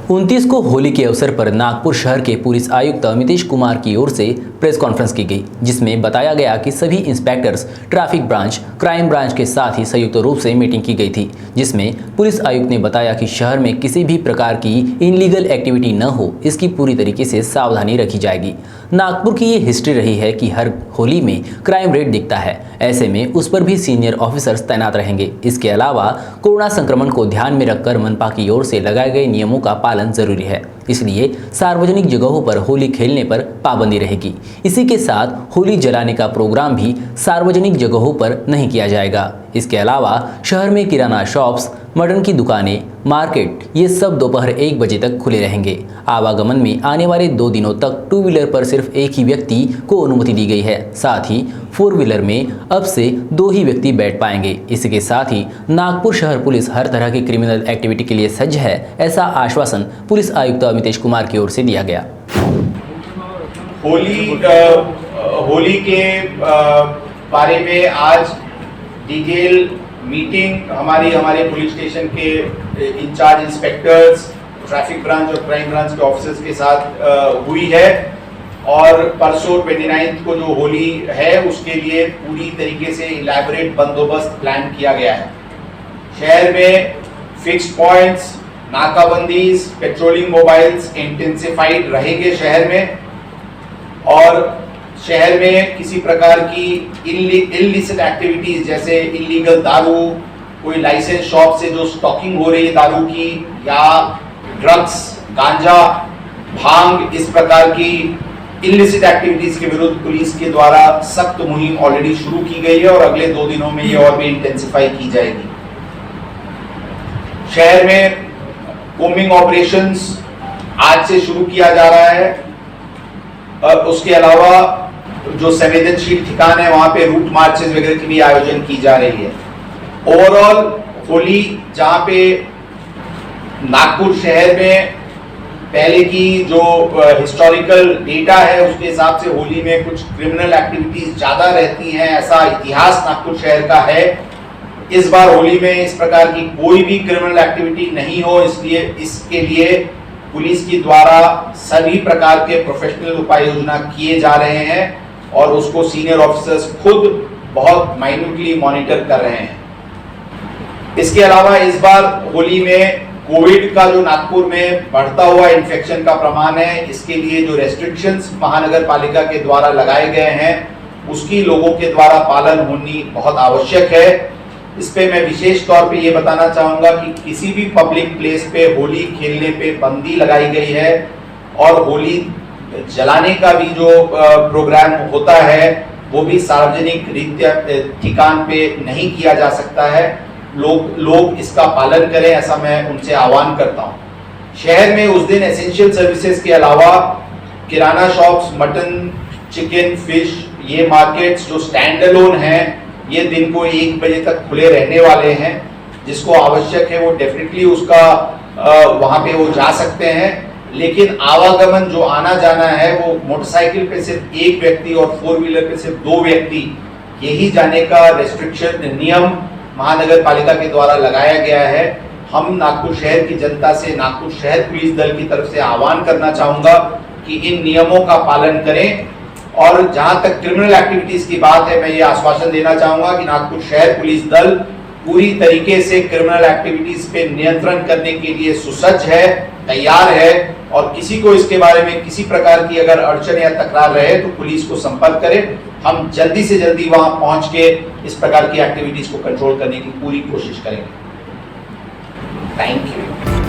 29 को होली के अवसर पर नागपुर शहर के पुलिस आयुक्त अमितेश कुमार की ओर से प्रेस कॉन्फ्रेंस की गई, जिसमें बताया गया कि सभी inspectors traffic branch, crime branch के साथ ही संयुक्त रूप से मीटिंग की गई थी, जिसमें पुलिस आयुक्त ने बताया कि शहर में किसी भी प्रकार की इनलीगल एक्टिविटी न हो, इसकी पूरी तरीके से सावधानी रखी जाएगी। नागपुर की ये हिस्ट्री रही है कि हर होली में क्राइम रेट दिखता है, ऐसे में उस पर भी सीनियर ऑफिसर्स तैनात रहेंगे। इसके अलावा कोरोना संक्रमण को ध्यान में रखकर मनपा की ओर से लगाए गए नियमों का पालन जरूरी है, इसलिए सार्वजनिक जगहों पर होली खेलने पर पाबंदी रहेगी। इसी के साथ होली जलाने का प्रोग्राम भी सार्वजनिक जगहों पर नहीं किया जाएगा। इसके अलावा शहर में किराना शॉप्स, मटन की दुकानें, मार्केट ये सब दोपहर 1 बजे तक खुले रहेंगे। आवागमन में आने वाले 2 दिनों तक 2 व्हीलर पर सिर्फ एक ही व्यक्ति को अनुमति दी गई है, साथ ही 4 व्हीलर में अब से 2 ही व्यक्ति बैठ पाएंगे। इसके साथ ही नागपुर शहर पुलिस हर तरह की क्रिमिनल एक्टिविटी के लिए सज्ज है, ऐसा आश्वासन पुलिस आयुक्त अमितेश कुमार की ओर से दिया गया। होली के बारे में आज डिटेल मीटिंग हमारे पुलिस स्टेशन के इंचार्ज इंस्पेक्टर्स, ट्रैफिक ब्रांच और क्राइम ब्रांच के ऑफिसर्स के साथ हुई है और परसों 29 को जो होली है उसके लिए पूरी तरीके से इलैबोरेट बंदोबस्त प्लान किया गया है। शहर में फिक्स्ड पॉइंट्स, नाकाबंदीज, पेट्रोलिंग मोबाइल्स इंटेंसिफाइड रहेंगे शहर में, और शहर में किसी प्रकार की इल्लिसिट एक्टिविटीज जैसे इलीगल दारू, कोई लाइसेंस शॉप से जो स्टॉकिंग हो रही है दारू की, या ड्रग्स, गांजा, भांग, इस प्रकार की इल्लिसिट एक्टिविटीज के विरुद्ध पुलिस के द्वारा सख्त मुहिम ऑलरेडी शुरू की गई है और अगले 2 दिनों में ये और भी इंटेंसिफाई की जाएगी। शहर में कोम्बिंग ऑपरेशंस आज से शुरू किया जा रहा है और उसके अलावा जो संवेदनशील ठिकान है वहां पे रूट मार्चेस वगैरह की भी आयोजन की जा रही है। ओवरऑल होली जहां पे नागपुर शहर में पहले की जो हिस्टोरिकल डेटा है उसके हिसाब से होली में कुछ क्रिमिनल एक्टिविटीज ज्यादा रहती हैं, ऐसा इतिहास नागपुर शहर का है। इस बार होली में इस प्रकार की कोई भी क्रिमिनल एक्टिविटी नहीं हो, इसलिए इसके लिए पुलिस के द्वारा सभी प्रकार के प्रोफेशनल उपाय योजना किए जा रहे हैं और उसको सीनियर ऑफिसर्स खुद बहुत माइन्यूटली मॉनिटर कर रहे हैं। इसके अलावा इस बार होली में कोविड का जो नागपुर में बढ़ता हुआ इन्फेक्शन का प्रमाण है, इसके लिए जो रेस्ट्रिक्शंस महानगर पालिका के द्वारा लगाए गए हैं उसकी लोगों के द्वारा पालन होनी बहुत आवश्यक है। इस पे मैं विशेष तौर पे ये बताना चाहूंगा कि किसी भी पब्लिक प्लेस पे होली खेलने पे बंदी लगाई गई है और होली जलाने का भी जो प्रोग्राम होता है वो भी सार्वजनिक रीत्या ठिकान पे नहीं किया जा सकता है। लोग इसका पालन करें, ऐसा मैं उनसे आह्वान करता हूं। शहर में उस दिन एसेंशियल सर्विसेज के अलावा किराना शॉप्स, मटन, चिकन, फिश, ये मार्केट्स जो स्टैंड अलोन हैं ये दिन को 1 बजे तक खुले रहने वाले हैं। जिसको आवश्यक है वो डेफिनेटली उसका वहां पे वो जा सकते हैं, लेकिन आवागमन जो आना जाना है वो मोटरसाइकिल पे सिर्फ 1 व्यक्ति और 4 व्हीलर पे सिर्फ 2 व्यक्ति यही जाने का रेस्ट्रिक्शन नियम महानगर पालिका के द्वारा लगाया गया है। हम नागपुर शहर की जनता से, नागपुर शहर पुलिस दल की तरफ से आह्वान करना चाहूंगा कि इन नियमों का पालन करें। और जहां तक क्रिमिनल एक्टिविटीज की बात है, मैं ये आश्वासन देना चाहूंगा कि नागपुर शहर पुलिस दल पूरी तरीके से क्रिमिनल एक्टिविटीज पे नियंत्रण करने के लिए सुसज्ज है, तैयार है, और किसी को इसके बारे में किसी प्रकार की अगर अड़चन या तकरार रहे तो पुलिस को संपर्क करें। हम जल्दी से जल्दी वहां पहुंच के इस प्रकार की एक्टिविटीज को कंट्रोल करने की पूरी कोशिश करेंगे। Thank you.